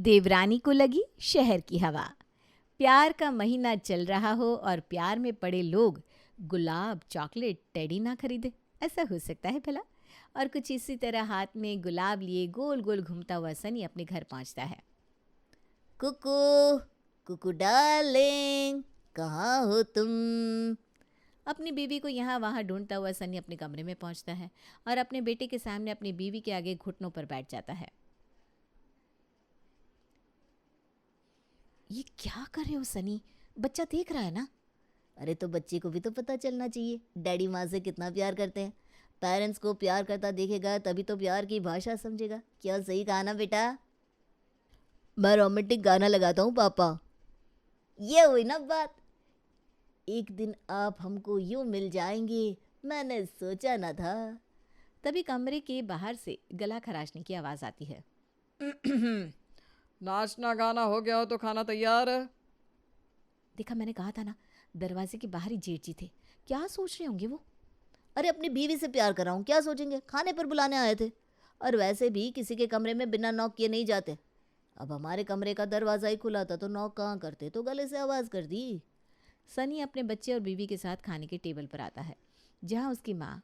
देवरानी को लगी शहर की हवा। प्यार का महीना चल रहा हो और प्यार में पड़े लोग गुलाब, चॉकलेट, टेडी ना खरीदे, ऐसा हो सकता है भला? और कुछ इसी तरह हाथ में गुलाब लिए गोल गोल घूमता हुआ सनी अपने घर पहुंचता है। कुकू, कुकू डार्लिंग, कहाँ हो तुम? अपनी बीवी को यहाँ वहाँ ढूंढता हुआ सनी अपने कमरे में पहुंचता है और अपने बेटे के सामने अपनी बीवी के आगे घुटनों पर बैठ जाता है। ये क्या कर रहे हो सनी? बच्चा देख रहा है ना? अरे तो बच्चे को भी तो पता चलना चाहिए डैडी माँ से कितना प्यार करते हैं। पेरेंट्स को प्यार करता देखेगा तभी तो प्यार की भाषा समझेगा। क्या सही कहा ना बेटा? मैं रोमांटिक गाना लगाता हूँ पापा। ये हुई ना बात। एक दिन आप हमको यूं मिल जाएंगे, मैंने सोचा ना था। तभी कमरे के बाहर से गला खराशने की आवाज़ आती है। नाचना गाना हो गया हो तो खाना तैयार है। देखा, मैंने कहा था ना, दरवाजे के बाहर ही जेठ जी थे। क्या सोच रहे होंगे वो? अरे अपनी बीवी से प्यार कर रहा हूँ, क्या सोचेंगे? खाने पर बुलाने आए थे। और वैसे भी किसी के कमरे में बिना नॉक किए नहीं जाते। अब हमारे कमरे का दरवाज़ा ही खुला था तो नॉक कहाँ करते, तो गले से आवाज़ कर दी। सनी अपने बच्चे और बीवी के साथ खाने के टेबल पर आता है, जहाँ उसकी माँ,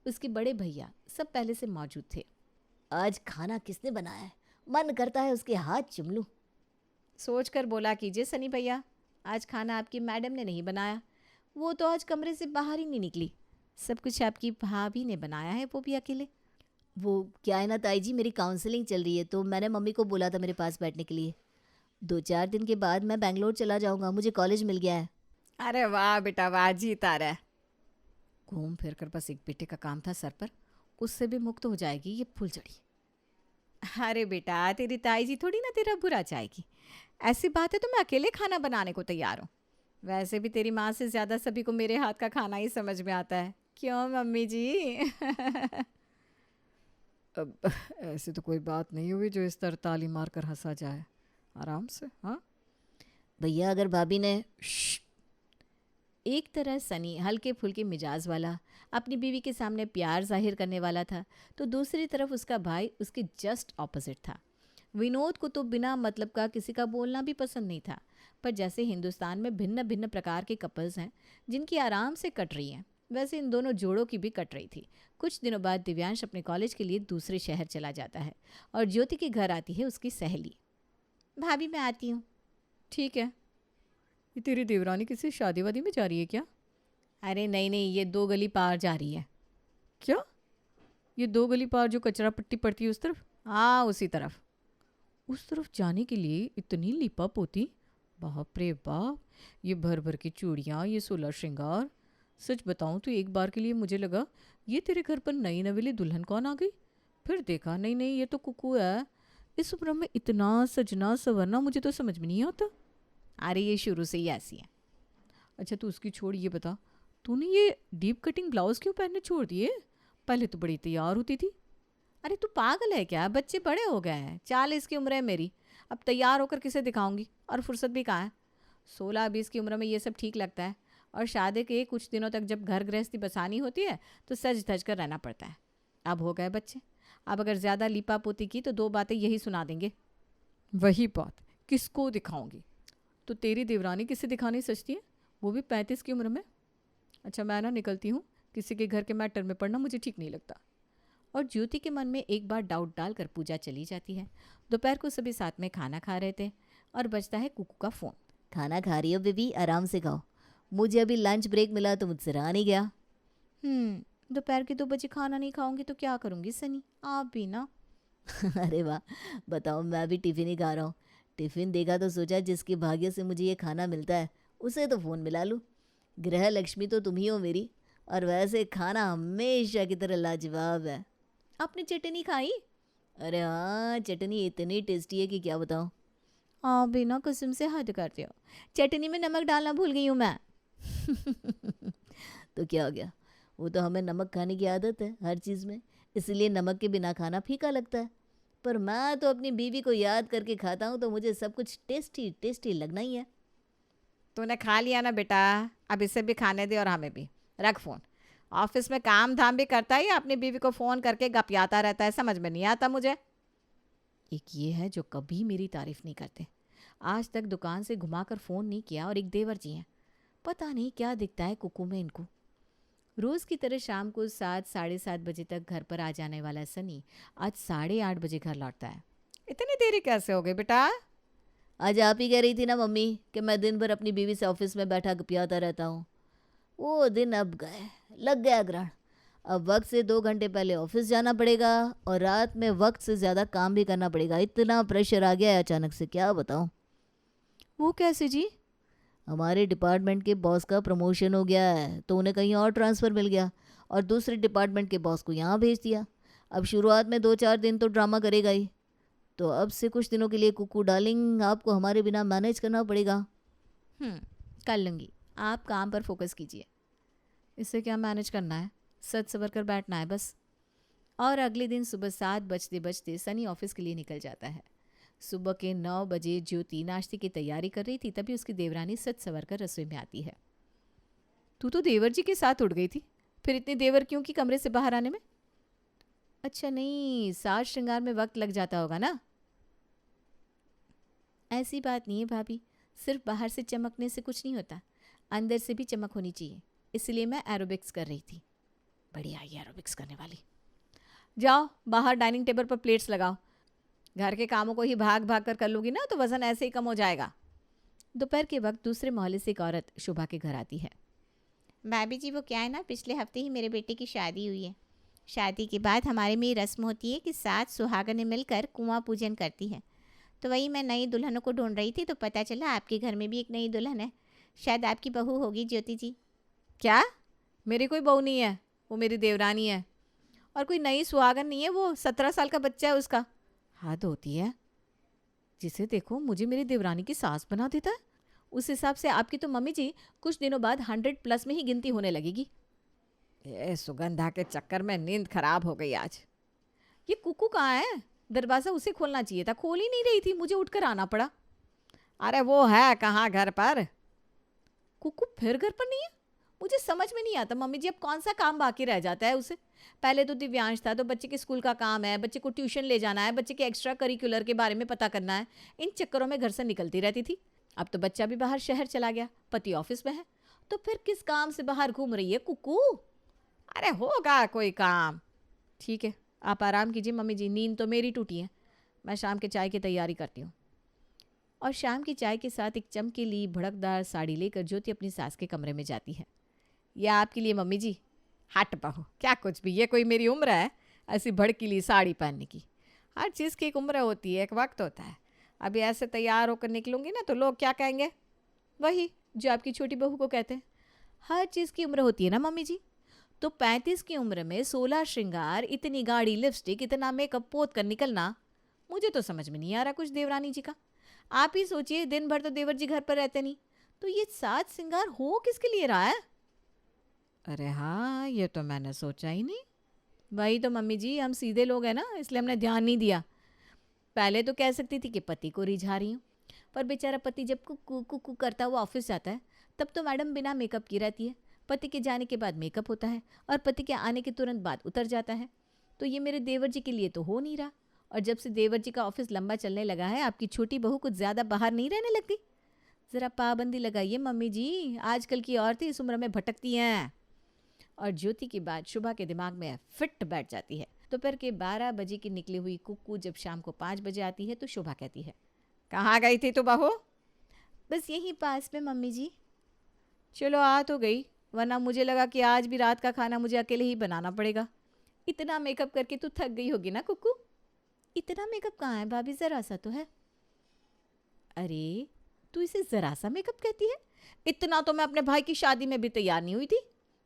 उसके बड़े भैया सब पहले से मौजूद थे। आज खाना किसने बनाया है? मन करता है उसके हाथ चूम लूं। सोच कर बोला कीजिए सनी भैया, आज खाना आपकी मैडम ने नहीं बनाया। वो तो आज कमरे से बाहर ही नहीं निकली। सब कुछ आपकी भाभी ने बनाया है, वो भी अकेले। वो क्या है ना ताई जी, मेरी काउंसलिंग चल रही है तो मैंने मम्मी को बोला था मेरे पास बैठने के लिए। 2-4 दिन के बाद मैं बेंगलोर चला जाऊंगा, मुझे कॉलेज मिल गया है। अरे वाह बेटा वाह, जीता रहा। घूम फिर कर बस एक बेटे का काम था सर पर, उससे भी मुक्त हो जाएगी ये फुलझड़ी। अरे बेटा, तेरी ताई जी थोड़ी ना तेरा बुरा चाहेगी। ऐसी बात है तो मैं अकेले खाना बनाने को तैयार हूँ। वैसे भी तेरी माँ से ज़्यादा सभी को मेरे हाथ का खाना ही समझ में आता है, क्यों मम्मी जी? अब ऐसी तो कोई बात नहीं हुई जो इस तरह ताली मार कर हंसा जाए। आराम से। हाँ भैया अगर भाभी ने एक तरह सनी हल्के फुल्के मिजाज वाला, अपनी बीवी के सामने प्यार जाहिर करने वाला था, तो दूसरी तरफ उसका भाई उसके जस्ट ऑपोजिट था। विनोद को तो बिना मतलब का किसी का बोलना भी पसंद नहीं था। पर जैसे हिंदुस्तान में भिन्न भिन्न प्रकार के कपल्स हैं जिनकी आराम से कट रही हैं, वैसे इन दोनों जोड़ों की भी कट रही थी। कुछ दिनों बाद दिव्यांश अपने कॉलेज के लिए दूसरे शहर चला जाता है और ज्योति के घर आती है उसकी सहेली। भाभी मैं आती हूँ। ठीक है। ये तेरी देवरानी किसी शादी वादी में जा रही है क्या? अरे नहीं नहीं, ये 2 गली पार जा रही है। क्या? ये 2 गली पार जो कचरा पट्टी पड़ती है उस तरफ? हाँ, उसी तरफ। उस तरफ जाने के लिए इतनी लिपा पोती? बाप रे बाप, ये भर भर की चूड़ियाँ, ये 16 श्रृंगार। सच बताऊँ तो एक बार के लिए मुझे लगा ये तेरे घर पर नई नवेली दुल्हन कौन आ गई। फिर देखा नहीं नहीं, ये तो कुकू है। इस उम्र में इतना सजना संवरना मुझे तो समझ में नहीं आता। अरे ये शुरू से ही ऐसी है। अच्छा तू उसकी छोड़, ये बता, तूने ये डीप कटिंग ब्लाउज क्यों पहनने छोड़ दिए? पहले तो बड़ी तैयार होती थी। अरे तू पागल है क्या? बच्चे बड़े हो गए हैं, 40 की उम्र है मेरी। अब तैयार होकर किसे दिखाऊंगी? और फुर्सत भी कहाँ है? 16-20 की उम्र में ये सब ठीक लगता है, और शादी के कुछ दिनों तक जब घर गृहस्थी बसानी होती है तो सज धज कर रहना पड़ता है। अब हो गए बच्चे, अब अगर ज़्यादा लीपा पोती की तो 2 बातें यही सुना देंगे। वही बात, किसको दिखाऊंगी? तो तेरी देवरानी किसे दिखाने सचती है, वो भी 35 की उम्र में। अच्छा मैं ना निकलती हूँ, किसी के घर के मैटर में पड़ना मुझे ठीक नहीं लगता। और ज्योति के मन में एक बार डाउट डालकर पूजा चली जाती है। दोपहर को सभी साथ में खाना खा रहे थे और बजता है कुकू का फ़ोन। खाना खा रही हो बेबी? आराम से खाओ, मुझे अभी लंच ब्रेक मिला तो मुझसे रहा नहीं गया। दोपहर के 2 बजे खाना नहीं खाऊंगी तो क्या करूंगी सनी? आप भी ना। अरे वाह, बताओ मैं भी टिफ़िन ही खा रहा हूँ। टिफ़िन देखा तो सोचा जिसके भाग्य से मुझे ये खाना मिलता है उसे तो फ़ोन मिला लूँ। गृह लक्ष्मी तो तुम ही हो मेरी, और वैसे खाना हमेशा की तरह लाजवाब है। आपने चटनी खाई? अरे हाँ, चटनी इतनी टेस्टी है कि क्या बताऊँ। आप भी ना कसम से हद करते हो। चटनी में नमक डालना भूल गई हूँ मैं। तो क्या हो गया, वो तो हमें नमक खाने की आदत है हर चीज़ में, इसलिए नमक के बिना खाना फीका लगता है। पर मैं तो अपनी बीवी को याद करके खाता हूँ तो मुझे सब कुछ टेस्टी टेस्टी लगना ही है। तूने खा लिया ना बेटा, अब इसे भी खाने दे और हमें भी। रख फ़ोन। ऑफिस में काम धाम भी करता है या अपनी बीवी को फ़ोन करके गपियाता रहता है, समझ में नहीं आता मुझे। एक ये है जो कभी मेरी तारीफ नहीं करते, आज तक दुकान से घुमाकर फ़ोन नहीं किया, और एक देवर जी हैं, पता नहीं क्या दिखता है कुकू में इनको। रोज़ की तरह शाम को 7 साढ़े 7 बजे तक घर पर आ जाने वाला सनी आज 8:30 बजे घर लौटता है। इतनी देरी कैसे हो गई बेटा? आज आप ही कह रही थी ना मम्मी कि मैं दिन भर अपनी बीवी से ऑफिस में बैठा पियाता रहता हूँ। वो दिन अब गए, लग गया ग्रहण। अब वक्त से 2 घंटे पहले ऑफिस जाना पड़ेगा और रात में वक्त से ज़्यादा काम भी करना पड़ेगा। इतना प्रेशर आ गया है अचानक से, क्या बताऊँ। वो कैसे जी? हमारे डिपार्टमेंट के बॉस का प्रमोशन हो गया है तो उन्हें कहीं और ट्रांसफ़र मिल गया और दूसरे डिपार्टमेंट के बॉस को यहाँ भेज दिया। अब शुरुआत में 2-4 दिन तो ड्रामा करेगा ही। तो अब से कुछ दिनों के लिए कुकू डार्लिंग आपको हमारे बिना मैनेज करना पड़ेगा। कर लूँगी, आप काम पर फोकस कीजिए। इससे क्या मैनेज करना है, सच सवर कर बैठना है बस। और अगले दिन सुबह 7 बजते बजते सनी ऑफिस के लिए निकल जाता है। सुबह के 9 बजे ज्योति नाश्ते की तैयारी कर रही थी, तभी उसकी देवरानी सच सवर कर रसोई में आती है। तू तो देवर जी के साथ उठ गई थी, फिर इतनी देवर क्यों की कमरे से बाहर आने में? अच्छा नहीं, साज श्रृंगार में वक्त लग जाता होगा ना। ऐसी बात नहीं है भाभी, सिर्फ बाहर से चमकने से कुछ नहीं होता, अंदर से भी चमक होनी चाहिए, इसलिए मैं एरोबिक्स कर रही थी। बढ़िया ये एरोबिक्स करने वाली। जाओ बाहर डाइनिंग टेबल पर प्लेट्स लगाओ, घर के कामों को ही भाग भाग कर लूँगी ना तो वज़न ऐसे ही कम हो जाएगा। दोपहर के वक्त दूसरे मोहल्ले से एक औरत शुभा के घर आती है। भाभी जी वो क्या है ना, पिछले हफ्ते ही मेरे बेटे की शादी हुई है। शादी के बाद हमारे में ये रस्म होती है कि 7 सुहागनें मिलकर कुआं पूजन करती हैं। तो वही मैं नई दुल्हनों को ढूंढ रही थी तो पता चला आपके घर में भी एक नई दुल्हन है, शायद आपकी बहू होगी ज्योति जी। क्या? मेरी कोई बहू नहीं है, वो मेरी देवरानी है। और कोई नई सुहागन नहीं है, वो 17 साल का बच्चा है उसका। हद होती है, जिसे देखो मुझे मेरी देवरानी की सास बना देता है। उस हिसाब से आपकी तो मम्मी जी कुछ दिनों बाद 100+ में ही गिनती होने लगेगी। ये सुगंधा के चक्कर में नींद खराब हो गई आज। ये कुकू कहाँ है? दरवाज़ा उसे खोलना चाहिए था, खोल ही नहीं रही थी, मुझे उठकर आना पड़ा। अरे वो है कहाँ घर पर? कुकू फिर घर पर नहीं है? मुझे समझ में नहीं आता मम्मी जी, अब कौन सा काम बाकी रह जाता है उसे। पहले तो दिव्यांश था तो बच्चे के स्कूल का काम है, बच्चे को ट्यूशन ले जाना है, बच्चे के एक्स्ट्रा करिकुलर के बारे में पता करना है, इन चक्करों में घर से निकलती रहती थी। अब तो बच्चा भी बाहर शहर चला गया, पति ऑफिस में है, तो फिर किस काम से बाहर घूम रही है कुकू? अरे होगा कोई काम। ठीक है आप आराम कीजिए मम्मी जी, नींद तो मेरी टूटी है, मैं शाम के चाय की तैयारी करती हूँ। और शाम की चाय के साथ एक चमकीली भड़कदार साड़ी लेकर ज्योति अपनी सास के कमरे में जाती है। यह आपके लिए मम्मी जी। हट बहू, क्या कुछ भी, ये कोई मेरी उम्र है ऐसी भड़कीली साड़ी पहनने की? हर चीज़ की एक उम्र होती है, एक वक्त होता है। अभी ऐसे तैयार होकर निकलूंगी ना तो लोग क्या कहेंगे? वही जो आपकी छोटी बहू को कहते हैं, हर चीज़ की उम्र होती है ना मम्मी जी। तो 35 की उम्र में 16 श्रृंगार, इतनी गाढ़ी लिपस्टिक, इतना मेकअप पोत कर निकलना, मुझे तो समझ में नहीं आ रहा कुछ देवरानी जी का। आप ही सोचिए, दिन भर तो देवर जी घर पर रहते नहीं, तो ये साज श्रृंगार हो किसके लिए रहा है? अरे हाँ, ये तो मैंने सोचा ही नहीं। वही तो मम्मी जी, हम सीधे लोग हैं ना, इसलिए हमने ध्यान नहीं दिया। पहले तो कह सकती थी कि पति को रिझा रही हूँ, पर बेचारा पति जब कुकू कुकू करता हुआ ऑफिस जाता है तब तो मैडम बिना मेकअप की रहती है। पति के जाने के बाद मेकअप होता है और पति के आने के तुरंत बाद उतर जाता है। तो ये मेरे देवर जी के लिए तो हो नहीं रहा। और जब से देवर जी का ऑफिस लंबा चलने लगा है, आपकी छोटी बहू कुछ ज़्यादा बाहर नहीं रहने लगती। ज़रा पाबंदी लगाइए मम्मी जी, आजकल की औरतें इस उम्र में भटकती हैं। और ज्योति की बात शुभा के दिमाग में फिट बैठ जाती है। दोपहर के 12 बजे की निकली हुई कुकू जब शाम को 5 बजे आती है तो शुभा कहती है, कहाँ गई थी तू बहू? बस यहीं पास में मम्मी जी। चलो आ तो गई, वरना मुझे लगा कि आज भी रात का खाना मुझे अकेले ही बनाना पड़ेगा। इतना मेकअप करके तू थक गई होगी ना कुकू? इतना मेकअप कहाँ है भाभी, ज़रा सा तो है। अरे तू इसे ज़रा सा मेकअप कहती है? इतना तो मैं अपने भाई की शादी में भी तैयार नहीं हुई थी।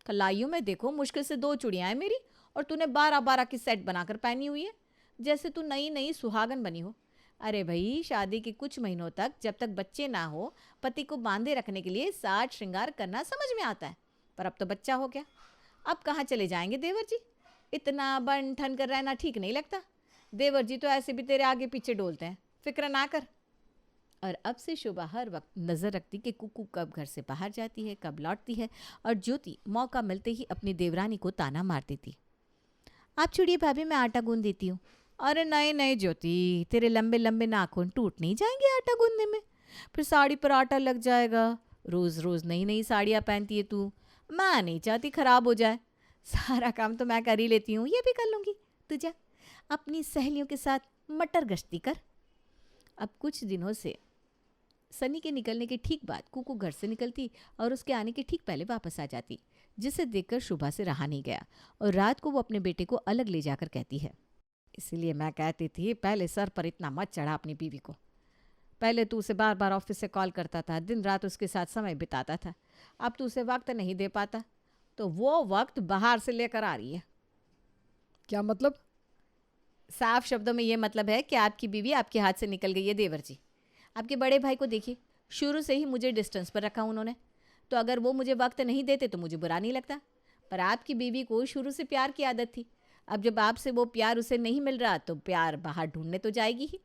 कलाइयों में देखो मुश्किल से 2 चूड़ियाँ हैं मेरी, और तूने 12-12 की सेट बनाकर पहनी हुई है, जैसे तू नई नई सुहागन बनी हो। अरे भाई, शादी के कुछ महीनों तक जब तक बच्चे ना हो, पति को बांधे रखने के लिए साज श्रृंगार करना समझ में आता है, पर अब तो बच्चा हो गया, अब कहाँ चले जाएंगे देवर जी? इतना बन ठन कर रहना ठीक नहीं लगता। देवर जी तो ऐसे भी तेरे आगे पीछे डोलते हैं, फिक्र ना कर। और अब से शोभा हर वक्त नज़र रखती कि कुकू कब घर से बाहर जाती है, कब लौटती है, और ज्योति मौका मिलते ही अपनी देवरानी को ताना मार देती। आप छोड़िए भाभी, मैं आटा गूंद देती हूँ। अरे नहीं नहीं ज्योति, तेरे लंबे लंबे नाखून टूट नहीं जाएंगे आटा गूंदने में? फिर साड़ी पर आटा लग जाएगा। रोज रोज नई नई साड़ियाँ पहनती है तू। मैं नहीं चाहती खराब हो जाए। सारा काम तो मैं कर ही लेती हूँ, ये भी कर लूँगी। तू जा अपनी सहेलियों के साथ मटर गश्ती कर। अब कुछ दिनों से सनी के निकलने के ठीक बाद कुकू घर से निकलती और उसके आने के ठीक पहले वापस आ जाती, जिसे देखकर शुभा से रहा नहीं गया और रात को वो अपने बेटे को अलग ले जाकर कहती है, इसीलिए मैं कहती थी पहले सर पर इतना मत चढ़ा अपनी बीवी को। पहले तू उसे बार बार ऑफिस से कॉल करता था, दिन रात उसके साथ समय बिताता था। अब तू उसे वक्त नहीं दे पाता, तो वो वक्त बाहर से लेकर आ रही है। क्या मतलब? साफ शब्दों में ये मतलब है कि आपकी बीवी आपके हाथ से निकल गई है देवर जी। आपके बड़े भाई को देखिए, शुरू से ही मुझे डिस्टेंस पर रखा उन्होंने, तो अगर वो मुझे वक्त नहीं देते तो मुझे बुरा नहीं लगता। पर आपकी बीवी को शुरू से प्यार की आदत थी। अब जब आपसे वो प्यार उसे नहीं मिल रहा तो प्यार बाहर ढूंढने तो जाएगी ही।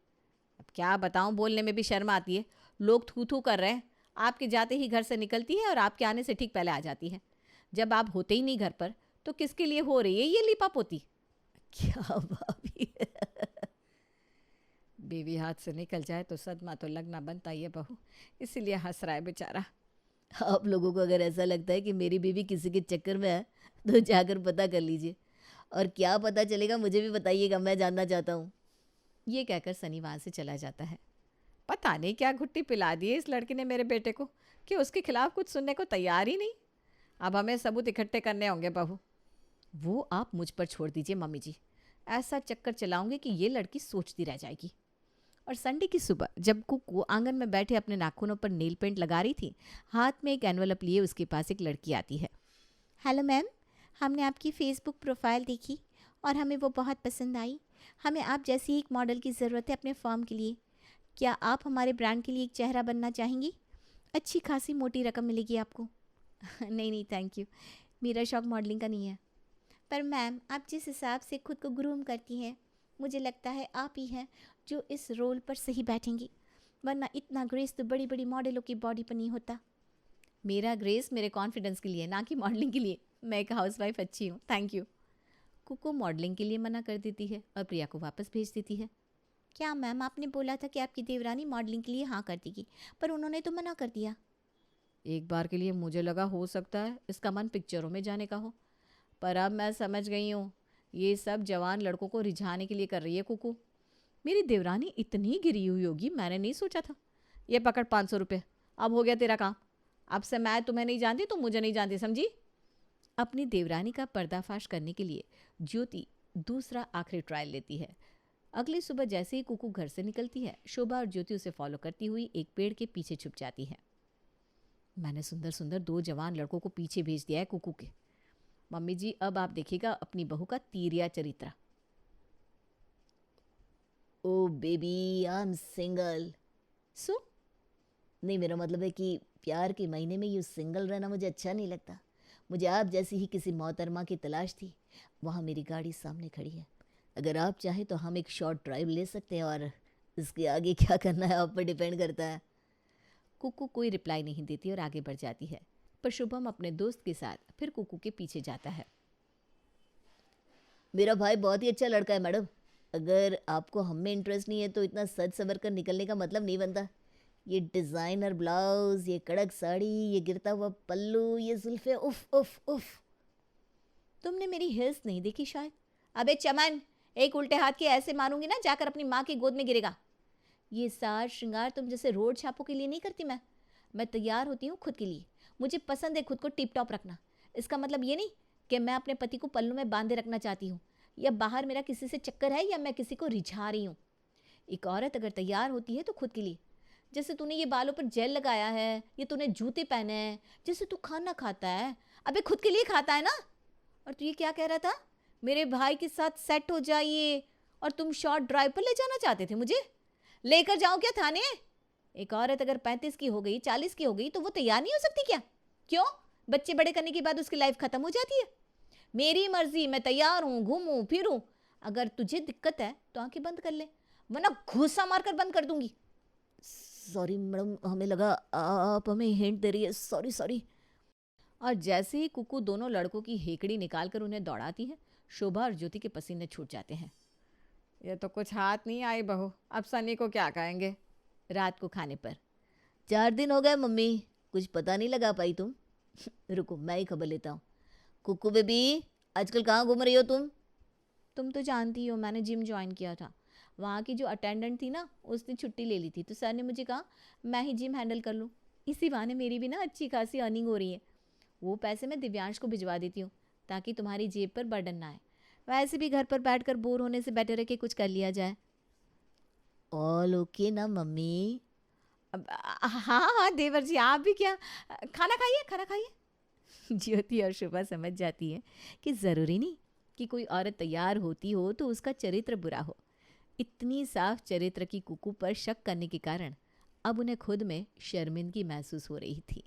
अब क्या बताऊं, बोलने में भी शर्म आती है। लोग थू थू कर रहे हैं। आपके जाते ही घर से निकलती है और आपके आने से ठीक पहले आ जाती है। जब आप होते ही नहीं घर पर तो किसके लिए हो रही है ये लीपा पोती? क्या भाभी? बीवी हाथ से निकल जाए तो सदमा तो लगना बनता ही है बहू, इसीलिए हंस रहा है बेचारा। आप लोगों को अगर ऐसा लगता है कि मेरी बीवी किसी के चक्कर में है तो जाकर पता कर लीजिए, और क्या पता चलेगा मुझे भी बताइएगा, मैं जानना चाहता हूँ। ये कहकर सनी वहाँ से चला जाता है। पता नहीं क्या घुट्टी पिला दी है इस लड़की ने मेरे बेटे को कि उसके खिलाफ कुछ सुनने को तैयार ही नहीं। अब हमें सबूत इकट्ठे करने होंगे बहू। वो आप मुझ पर छोड़ दीजिए मम्मी जी, ऐसा चक्कर चलाऊंगी कि ये लड़की सोचती रह जाएगी। और संडे की सुबह जब कुकू आंगन में बैठे अपने नाखूनों पर नेल पेंट लगा रही थी, हाथ में एक एनवलप लिए उसके पास एक लड़की आती है। हेलो मैम, हमने आपकी फेसबुक प्रोफाइल देखी और हमें वो बहुत पसंद आई। हमें आप जैसी एक मॉडल की ज़रूरत है अपने फॉर्म के लिए। क्या आप हमारे ब्रांड के लिए एक चेहरा बनना चाहेंगी? अच्छी खासी मोटी रकम मिलेगी आपको। नहीं नहीं थैंक यू, मेरा शौक मॉडलिंग का नहीं है। पर मैम, आप जिस हिसाब से खुद को ग्रूम करती हैं, मुझे लगता है आप ही हैं जो इस रोल पर सही बैठेंगी, वरना इतना ग्रेस तो बड़ी बड़ी मॉडलों की बॉडी पर नहीं होता। मेरा ग्रेस मेरे कॉन्फिडेंस के लिए, ना कि मॉडलिंग के लिए। मैं एक हाउसवाइफ अच्छी हूँ, थैंक यू। कुको मॉडलिंग के लिए मना कर देती है और प्रिया को वापस भेज देती है। क्या मैम, आपने बोला था कि आपकी देवरानी मॉडलिंग के लिए हाँ कर देगी, पर उन्होंने तो मना कर दिया। एक बार के लिए मुझे लगा हो सकता है इसका मन पिक्चरों में जाने का हो, पर अब मैं समझ गई हूँ ये सब जवान लड़कों को रिझाने के लिए कर रही है कुकू। मेरी देवरानी इतनी गिरी हुई होगी मैंने नहीं सोचा था। ये पकड़ 500 रुपये, अब हो गया तेरा काम। अब से मैं तुम्हें नहीं जानती, तुम मुझे नहीं जानती, समझी? अपनी देवरानी का पर्दाफाश करने के लिए ज्योति दूसरा आखिरी ट्रायल लेती है। अगली सुबह जैसे ही कुकू घर से निकलती है, शोभा और ज्योति उसे फॉलो करती हुई एक पेड़ के पीछे छुप जाती है। मैंने सुंदर सुंदर 2 जवान लड़कों को पीछे भेज दिया है कुकू के। मम्मी जी, अब आप देखिएगा अपनी बहू का तीरिया चरित्र। ओ बेबी, आई एम सिंगल। सो नहीं, मेरा मतलब है कि प्यार के महीने में यूँ सिंगल रहना मुझे अच्छा नहीं लगता। मुझे आप जैसी ही किसी मोहतरमा की तलाश थी। वहाँ मेरी गाड़ी सामने खड़ी है। अगर आप चाहें तो हम एक शॉर्ट ड्राइव ले सकते हैं, और इसके आगे क्या करना है आप पर डिपेंड करता है। कुकू कोई रिप्लाई नहीं देती और आगे बढ़ जाती है, पर शुभम अपने दोस्त के साथ फिर कुकू के पीछे जाता है। मेरा भाई बहुत ही अच्छा लड़का है मैडम। अगर आपको हम में इंटरेस्ट नहीं है तो इतना सज संवर कर निकलने का मतलब नहीं बनता। ये डिज़ाइनर ब्लाउज, ये कड़क साड़ी, ये गिरता हुआ पल्लू, ये जुल्फे, उफ उफ उफ। तुमने मेरी हिल्स नहीं देखी शायद? अबे चमन, एक उल्टे हाथ के ऐसे मारूंगी ना जाकर अपनी माँ की गोद में गिरेगा। ये सार श्रृंगार तुम जैसे रोड छापों के लिए नहीं करती। मैं तैयार होती हूँ खुद के लिए। मुझे पसंद है खुद को टिप टॉप रखना। इसका मतलब ये नहीं कि मैं अपने पति को पल्लू में बांधे रखना चाहती हूँ, या बाहर मेरा किसी से चक्कर है, या मैं किसी को रिझा रही हूँ। एक औरत अगर तैयार होती है तो खुद के लिए। जैसे तूने ये बालों पर जेल लगाया है, ये तूने जूते पहने हैं, जैसे तू खाना खाता है, अबे खुद के लिए खाता है ना। और तू ये क्या कह रहा था? मेरे भाई के साथ सेट हो जाइए, और तुम शॉर्ट ड्राइव पर ले जाना चाहते थे मुझे। लेकर जाऊं क्या थाने? एक औरत अगर 35 की हो गई, 40 की हो गई, तो वो तैयार नहीं हो सकती क्या? क्यों? बच्चे बड़े करने के बाद उसकी लाइफ खत्म हो जाती है। मेरी मर्जी, मैं तैयार हूँ, घूमूं फिरूं। अगर तुझे दिक्कत है तो आंखें बंद कर ले, वरना घूसा मारकर बंद कर दूंगी। सॉरी मैडम, हमें लगा आप हमें हिंट दे रही है। Sorry sorry. और जैसे ही कुकू दोनों लड़कों की हेकड़ी निकालकर उन्हें दौड़ाती है, शोभा और ज्योति के पसीने छूट जाते हैं। ये तो कुछ हाथ नहीं आई बहू, अब सनी को क्या कहेंगे। रात को खाने पर। 4 दिन हो गए मम्मी, कुछ पता नहीं लगा पाई तुम। रुको मैं ही खबर लेता हूँ। कुकू बेबी, आजकल कहाँ घूम रही हो तुम? तुम तो जानती हो मैंने जिम ज्वाइन किया था। वहाँ की जो अटेंडेंट थी ना उसने छुट्टी ले ली थी, तो सर ने मुझे कहा मैं ही जिम हैंडल कर लूँ। इसी बहाने मेरी भी ना अच्छी खासी अर्निंग हो रही है। वो पैसे मैं दिव्यांश को भिजवा देती हूँ ताकि तुम्हारी जेब पर बर्डन ना आए। वैसे भी घर पर बैठकर बोर होने से बेटर है कि कुछ कर लिया जाए। ऑल ओके ना मम्मी? हाँ हाँ देवर जी, आप भी क्या, खाना खाइए खाना खाइए। ज्योति और शुभा समझ जाती है कि ज़रूरी नहीं कि कोई औरत तैयार होती हो तो उसका चरित्र बुरा हो। इतनी साफ चरित्र की कुकू पर शक करने के कारण अब उन्हें खुद में शर्मिंदगी महसूस हो रही थी।